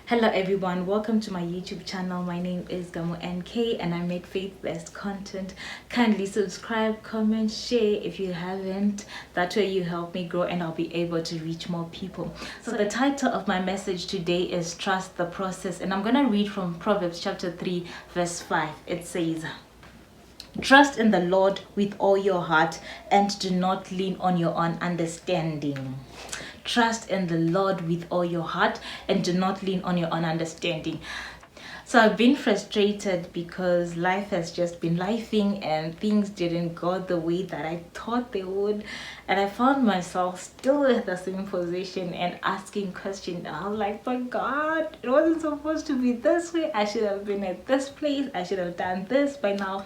Hello everyone, welcome to my YouTube channel. My name is Gamo NK and I make faith-based content. Kindly subscribe, comment, share if you haven't. That way you help me grow and I'll be able to reach more people. So the title of my message today is Trust the Process, and I'm going to read from Proverbs chapter 3 verse 5. It says, "Trust in the Lord with all your heart and do not lean on your own understanding." Trust in the Lord with all your heart and do not lean on your own understanding. So I've been frustrated because life has just been lifing and things didn't go the way that I thought they would. And I found myself still in the same position and asking questions. I was like, but God, it wasn't supposed to be this way. I should have been at this place. I should have done this by now.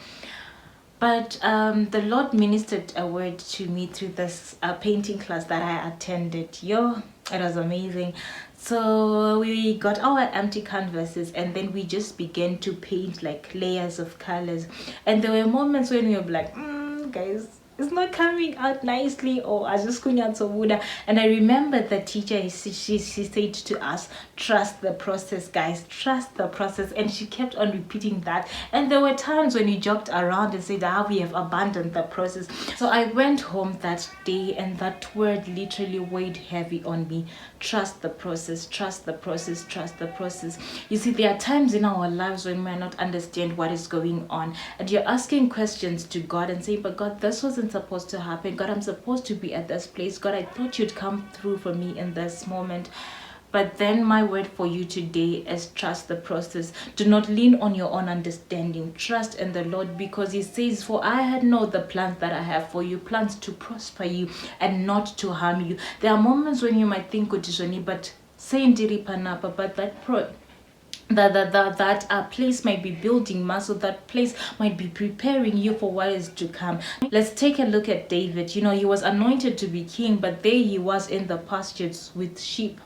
But the Lord ministered a word to me through this painting class that I attended. It was amazing. So we got our empty canvases and then we just began to paint like layers of colors. And there were moments when we were like, guys, it's not coming out nicely, or I just couldn't out so good. And I remember the teacher, she said to us, trust the process, guys, trust the process. And she kept on repeating that. And there were times when we joked around and said, we have abandoned the process. So I went home that day and that word literally weighed heavy on me. Trust the process, trust the process, trust the process. You see, there are times in our lives when we may not understand what is going on, and you're asking questions to God and saying, but God, this wasn't supposed to happen. God, I'm supposed to be at this place. God, I thought you'd come through for me in this moment. But then my word for you today is trust the process. Do not lean on your own understanding. Trust in the Lord, because he says, for I had known the plans that I have for you, plans to prosper you and not to harm you. There are moments when you might think, but saying diripanapa, but that place might be building muscle, that place might be preparing you for what is to come. Let's take a look at David. He was anointed to be king, but there he was in the pastures with sheep.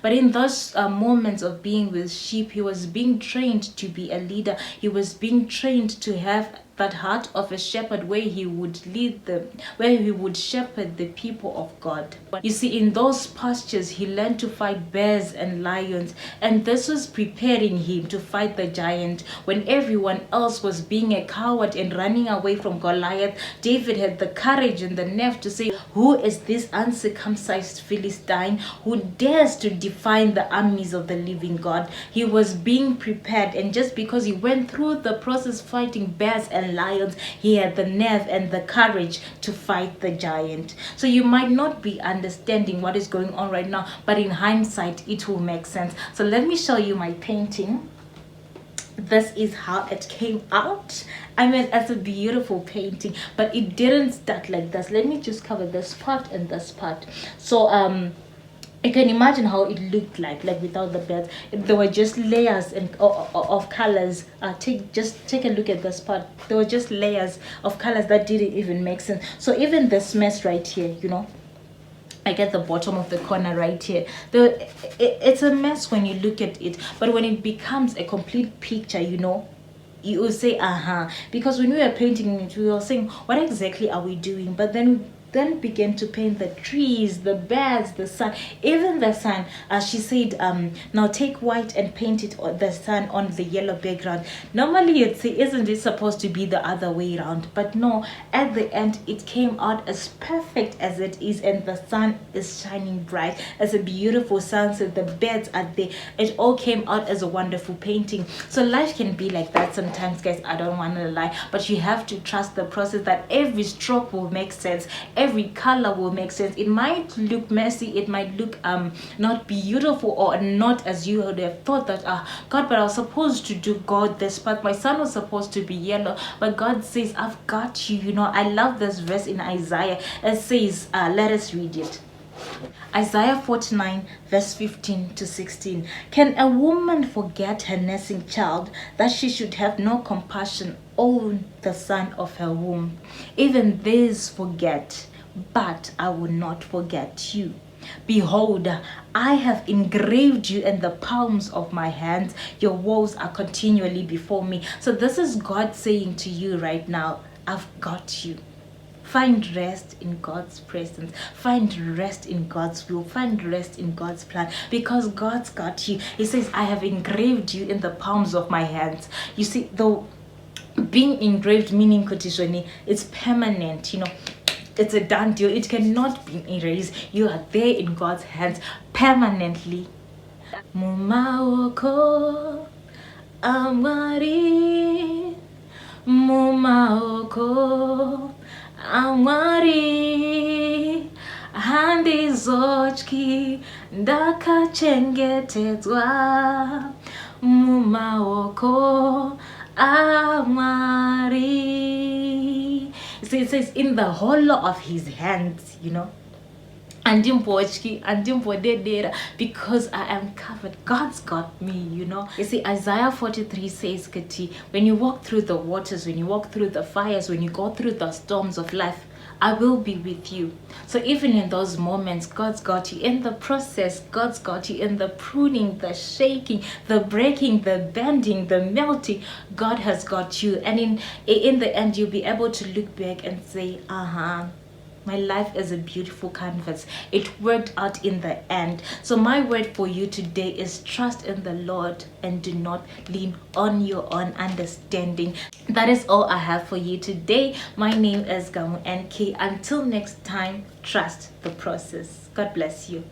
But in those moments of being with sheep, he was being trained to be a leader. He was being trained to have that heart of a shepherd, where he would lead them, where he would shepherd the people of God. You see, in those pastures, he learned to fight bears and lions, and this was preparing him to fight the giant. When everyone else was being a coward and running away from Goliath, David had the courage and the nerve to say, who is this uncircumcised Philistine who dares to defy the armies of the living God? He was being prepared, and just because he went through the process fighting bears and lions, he had the nerve and the courage to fight the giant. So you might not be understanding what is going on right now, but in hindsight it will make sense. So let me show you my painting. This is how it came out. I mean, it's a beautiful painting, but it didn't start like this. Let me just cover this part and this part. So you can imagine how it looked like without the beds. There were just layers of colors. Take a look at this part. There were just layers of colors that didn't even make sense. So even this mess right here, I get the bottom of the corner right here. It's a mess when you look at it, but when it becomes a complete picture, you will say, because when we were painting it, we were saying, what exactly are we doing? But then began to paint the trees, the birds, the sun, even the sun. She said, now take white and paint it on the sun on the yellow background. Normally you'd say, isn't it supposed to be the other way around? But no, at the end it came out as perfect as it is, and the sun is shining bright. It's a beautiful sunset, the birds are there. It all came out as a wonderful painting. So life can be like that sometimes, guys. I don't want to lie, but you have to trust the process, that every stroke will make sense. Every color will make sense. It might look messy, it might look not beautiful, or not as you would have thought that God, but I was supposed to do God this part. My son was supposed to be yellow, but God says, I've got you. I love this verse in Isaiah. It says, let us read it. Isaiah 49 verse 15 to 16. Can a woman forget her nursing child, that she should have no compassion on the son of her womb? Even these forget, but I will not forget you. Behold, I have engraved you in the palms of my hands. Your walls are continually before me. So this is God saying to you right now, I've got you. Find rest in God's presence. Find rest in God's will. Find rest in God's plan, because God's got you. He says, I have engraved you in the palms of my hands. You see, though being engraved meaning kutishoni, it's permanent, you know. It's a done deal. It cannot be erased. You are there in God's hands permanently. Mumaoko amwari, mumaoko amwari, handi zochki ndakachengetedzwa mumaoko amwari. So it says in the hollow of his hands, you know. Because I am covered. God's got me, you know. You see, Isaiah 43 says, Kati, when you walk through the waters, when you walk through the fires, when you go through the storms of life, I will be with you. So even in those moments, God's got you. In the process, God's got you. In the pruning, the shaking, the breaking, the bending, the melting, God has got you. And in the end, you'll be able to look back and say, my life is a beautiful canvas. It worked out in the end. So my word for you today is trust in the Lord and do not lean on your own understanding. That is all I have for you today. My name is Gamu NK. Until next time, trust the process. God bless you.